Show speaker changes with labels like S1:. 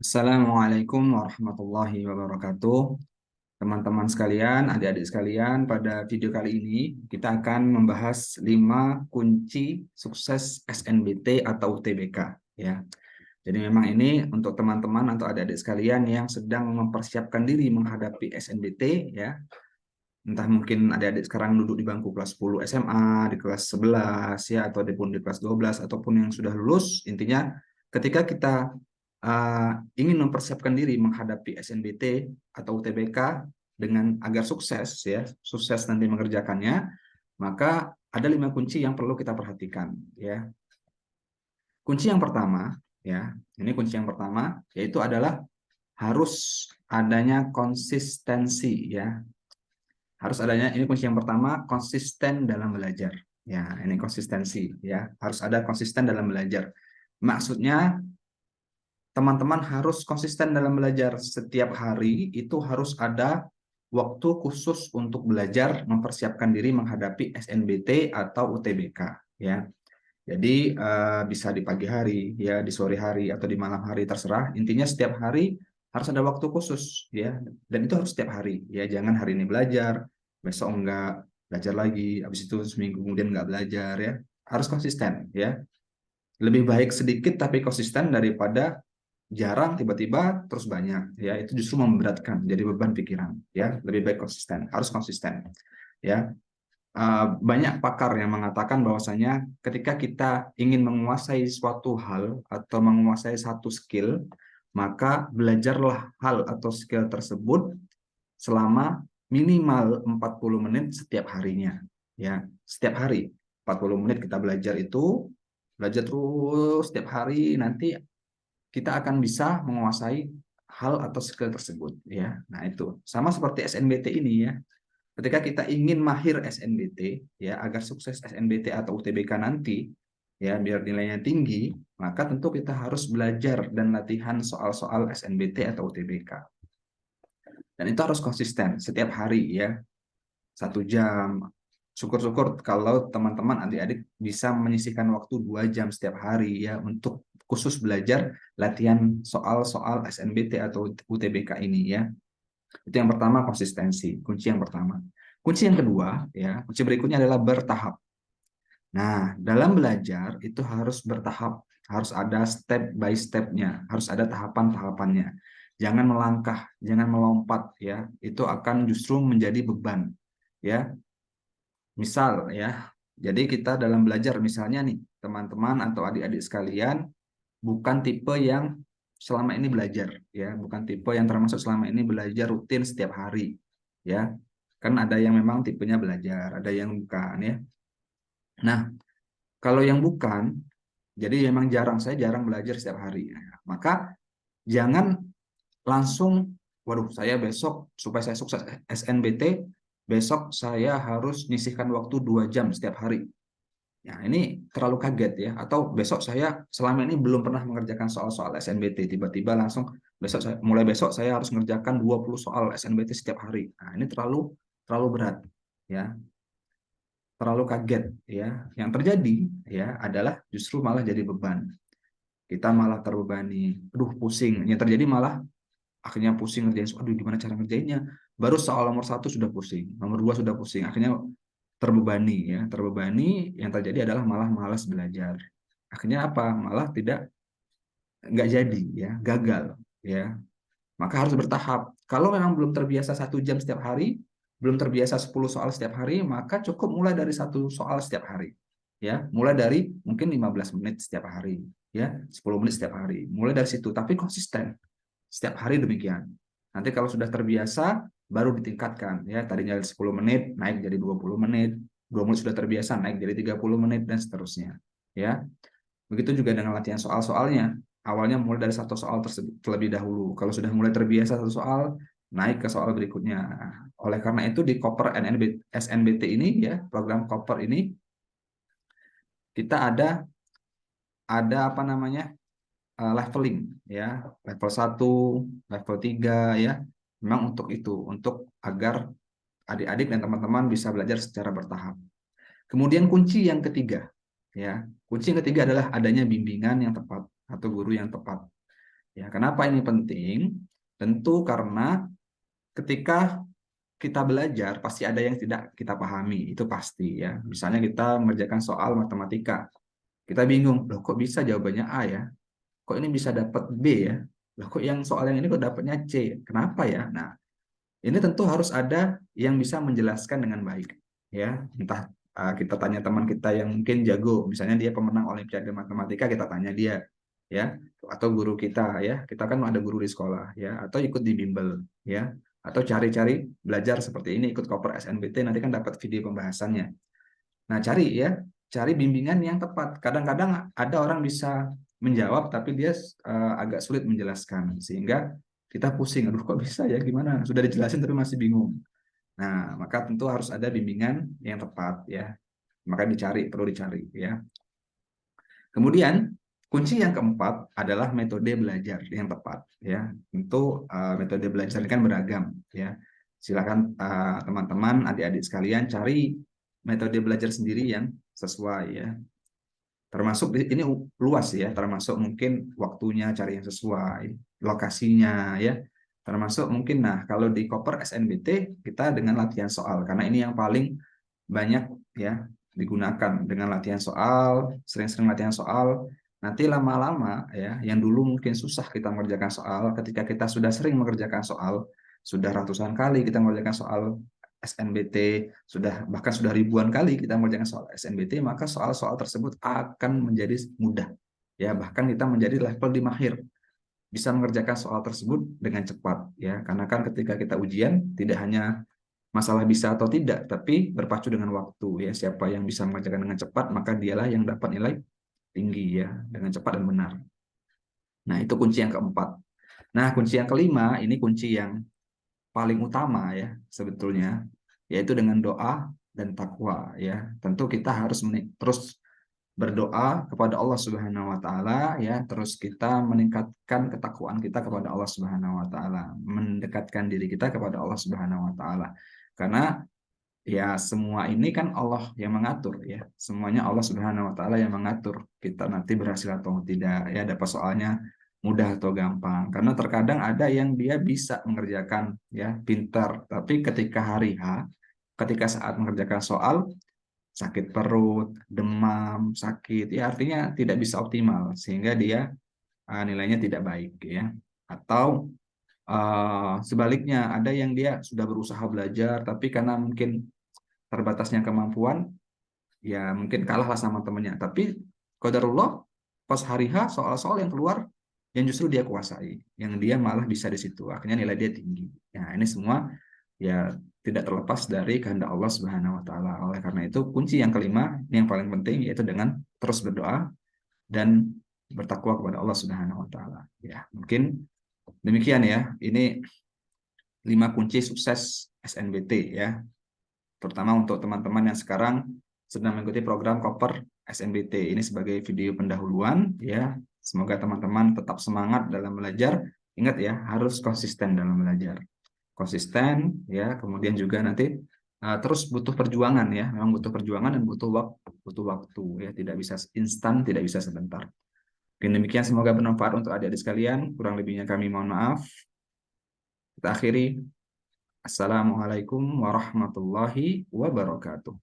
S1: Assalamualaikum warahmatullahi wabarakatuh. Teman-teman sekalian, adik-adik sekalian, pada video kali ini kita akan membahas 5 kunci sukses SNBT atau UTBK ya. Jadi memang ini untuk teman-teman atau adik-adik sekalian yang sedang mempersiapkan diri menghadapi SNBT ya. Entah mungkin adik-adik sekarang duduk di bangku kelas 10 SMA, di kelas 11 ya, atau di kelas 12 ataupun yang sudah lulus. Intinya ketika kita ingin mempersiapkan diri menghadapi SNBT atau UTBK dengan agar sukses ya, sukses nanti mengerjakannya, maka ada 5 kunci yang perlu kita perhatikan ya. Kunci yang pertama ya, ini kunci yang pertama yaitu adalah harus adanya konsistensi ya. Harus adanya, ini kunci yang pertama, konsisten dalam belajar. Ya, ini konsistensi ya. Harus ada konsisten dalam belajar. Maksudnya teman-teman harus konsisten dalam belajar. Setiap hari itu harus ada waktu khusus untuk belajar mempersiapkan diri menghadapi SNBT atau UTBK ya. Jadi bisa di pagi hari ya, di sore hari atau di malam hari terserah. Intinya setiap hari harus ada waktu khusus ya. Dan itu harus setiap hari ya. Jangan hari ini belajar, besok enggak belajar lagi, habis itu seminggu kemudian enggak belajar ya. Harus konsisten ya. Lebih baik sedikit tapi konsisten daripada jarang tiba-tiba terus banyak ya. Itu justru memberatkan, jadi beban pikiran ya. Lebih baik konsisten, harus konsisten ya. Banyak pakar yang mengatakan bahwasanya ketika kita ingin menguasai suatu hal atau menguasai satu skill, maka belajarlah hal atau skill tersebut selama minimal 40 menit setiap harinya. Ya, setiap hari 40 menit kita belajar itu, belajar terus setiap hari, nanti kita akan bisa menguasai hal atau skill tersebut ya. Nah, itu sama seperti SNBT ini ya. Ketika kita ingin mahir SNBT ya, agar sukses SNBT atau UTBK nanti ya, biar nilainya tinggi, maka tentu kita harus belajar dan latihan soal-soal SNBT atau UTBK. Dan itu harus konsisten setiap hari ya, 1 jam. Syukur-syukur kalau teman-teman adik-adik bisa menyisihkan waktu 2 jam setiap hari ya untuk khusus belajar latihan soal-soal SNBT atau UTBK ini ya. Itu yang pertama, konsistensi, kunci yang pertama. Kunci yang kedua, ya, kunci berikutnya adalah bertahap. Nah, dalam belajar itu harus bertahap, harus ada step by step-nya, harus ada tahapan-tahapannya. Jangan melangkah, jangan melompat, ya. Itu akan justru menjadi beban, ya. Misal, ya. Jadi kita dalam belajar, misalnya nih, teman-teman atau adik-adik sekalian, bukan tipe yang selama ini belajar ya, bukan tipe yang termasuk selama ini belajar rutin setiap hari ya. Kan ada yang memang tipenya belajar, ada yang bukan ya. Nah, kalau yang bukan, jadi memang jarang, saya jarang belajar setiap hari ya. Maka jangan langsung, waduh, saya besok supaya saya sukses SNBT, besok saya harus nyisihkan waktu 2 jam setiap hari. Ya, ini terlalu kaget ya. Atau besok saya selama ini belum pernah mengerjakan soal-soal SNBT, tiba-tiba langsung mulai besok saya harus mengerjakan 20 soal SNBT setiap hari. Nah, ini terlalu terlalu berat ya. Terlalu kaget ya. Yang terjadi ya adalah justru malah jadi beban. Kita malah terbebani. Aduh, pusing. Yang terjadi malah akhirnya pusing ngerjain soal. Aduh, gimana cara ngerjainnya? Baru soal nomor 1 sudah pusing, nomor 2 sudah pusing. Akhirnya terbebani ya, terbebani. Yang terjadi adalah malah malas belajar. Akhirnya apa? Malah nggak jadi ya, gagal ya. Maka harus bertahap. Kalau memang belum terbiasa 1 jam setiap hari, belum terbiasa 10 soal setiap hari, maka cukup mulai dari 1 soal setiap hari ya. Mulai dari mungkin 15 menit setiap hari ya, 10 menit setiap hari, mulai dari situ, tapi konsisten setiap hari demikian. Nanti kalau sudah terbiasa, baru ditingkatkan ya. Tadinya 10 menit naik jadi 20 menit, 2 menit sudah terbiasa naik jadi 30 menit dan seterusnya ya. Begitu juga dengan latihan soal-soalnya. Awalnya mulai dari 1 soal tersebut terlebih dahulu. Kalau sudah mulai terbiasa 1 soal, naik ke soal berikutnya. Oleh karena itu di Koper SNBT ini ya, program Koper ini kita ada apa namanya? Leveling ya, level 1, level 3 ya. Memang untuk itu, untuk agar adik-adik dan teman-teman bisa belajar secara bertahap. Kemudian kunci yang ketiga ya. Kunci yang ketiga adalah adanya bimbingan yang tepat atau guru yang tepat. Ya, kenapa ini penting? Tentu karena ketika kita belajar pasti ada yang tidak kita pahami, itu pasti ya. Misalnya kita mengerjakan soal matematika, kita bingung, loh kok bisa jawabannya A ya? Kok ini bisa dapat B ya? Loh kok yang soal yang ini kok dapatnya C? Kenapa ya? Nah, ini tentu harus ada yang bisa menjelaskan dengan baik, ya. Entah kita tanya teman kita yang mungkin jago, misalnya dia pemenang Olimpiade Matematika, kita tanya dia, ya. Atau guru kita, ya. Kita kan ada guru di sekolah, ya. Atau ikut di bimbel, ya. Atau cari-cari belajar seperti ini, ikut koper SNBT, nanti kan dapat video pembahasannya. Nah, cari bimbingan yang tepat. Kadang-kadang ada orang bisa menjawab, tapi dia agak sulit menjelaskan, sehingga kita pusing. Aduh, kok bisa ya? Gimana? Sudah dijelasin tapi masih bingung. Nah, maka tentu harus ada bimbingan yang tepat, ya. Maka perlu dicari, ya. Kemudian kunci yang keempat adalah metode belajar yang tepat, ya. Tentu metode belajar ini kan beragam, ya. Silakan teman-teman, adik-adik sekalian cari metode belajar sendiri yang sesuai, ya. Termasuk ini luas ya, termasuk mungkin waktunya cari yang sesuai, lokasinya ya. Termasuk mungkin kalau di Koper SNBT kita dengan latihan soal karena ini yang paling banyak ya digunakan dengan latihan soal, sering-sering latihan soal. Nanti lama-lama ya, yang dulu mungkin susah kita mengerjakan soal, ketika kita sudah sering mengerjakan soal, sudah ratusan kali kita mengerjakan soal SNBT, bahkan sudah ribuan kali kita mengerjakan soal SNBT, maka soal-soal tersebut akan menjadi mudah. Ya, bahkan kita menjadi level di mahir, bisa mengerjakan soal tersebut dengan cepat ya. Karena kan ketika kita ujian tidak hanya masalah bisa atau tidak, tapi berpacu dengan waktu ya. Siapa yang bisa mengerjakan dengan cepat, maka dialah yang dapat nilai tinggi ya, dengan cepat dan benar. Nah, itu kunci yang keempat. Nah, kunci yang kelima, ini kunci yang paling utama ya sebetulnya, yaitu dengan doa dan takwa ya. Tentu kita harus terus berdoa kepada Allah Subhanahu wa taala ya, terus kita meningkatkan ketakwaan kita kepada Allah Subhanahu wa taala, mendekatkan diri kita kepada Allah Subhanahu wa taala. Karena ya semua ini kan Allah yang mengatur ya. Semuanya Allah Subhanahu wa taala yang mengatur. Kita nanti berhasil atau tidak ya, dapat soalnya mudah atau gampang. Karena terkadang ada yang dia bisa mengerjakan ya, pintar, tapi ketika hari H, ketika saat mengerjakan soal sakit perut, demam, sakit, ya artinya tidak bisa optimal sehingga dia nilainya tidak baik ya. Atau sebaliknya ada yang dia sudah berusaha belajar tapi karena mungkin terbatasnya kemampuan, ya mungkin kalah lah sama temennya. Tapi qadarullah pas hari H soal-soal yang keluar yang justru dia kuasai, yang dia malah bisa di situ, akhirnya nilai dia tinggi. Nah ini semua ya tidak terlepas dari kehendak Allah Subhanahu Wa Taala. Oleh karena itu kunci yang kelima yang paling penting yaitu dengan terus berdoa dan bertakwa kepada Allah Subhanahu Wa Taala. Ya mungkin demikian ya. Ini 5 kunci sukses SNBT ya, terutama untuk teman-teman yang sekarang sedang mengikuti program Koper SNBT. Ini sebagai video pendahuluan ya. Semoga teman-teman tetap semangat dalam belajar. Ingat ya, harus konsisten dalam belajar. Konsisten ya, kemudian juga nanti terus butuh perjuangan ya. Memang butuh perjuangan dan butuh waktu ya, tidak bisa instan, tidak bisa sebentar. Oke, demikian semoga bermanfaat untuk adik-adik sekalian. Kurang lebihnya kami mohon maaf. Kita akhiri. Assalamualaikum warahmatullahi wabarakatuh.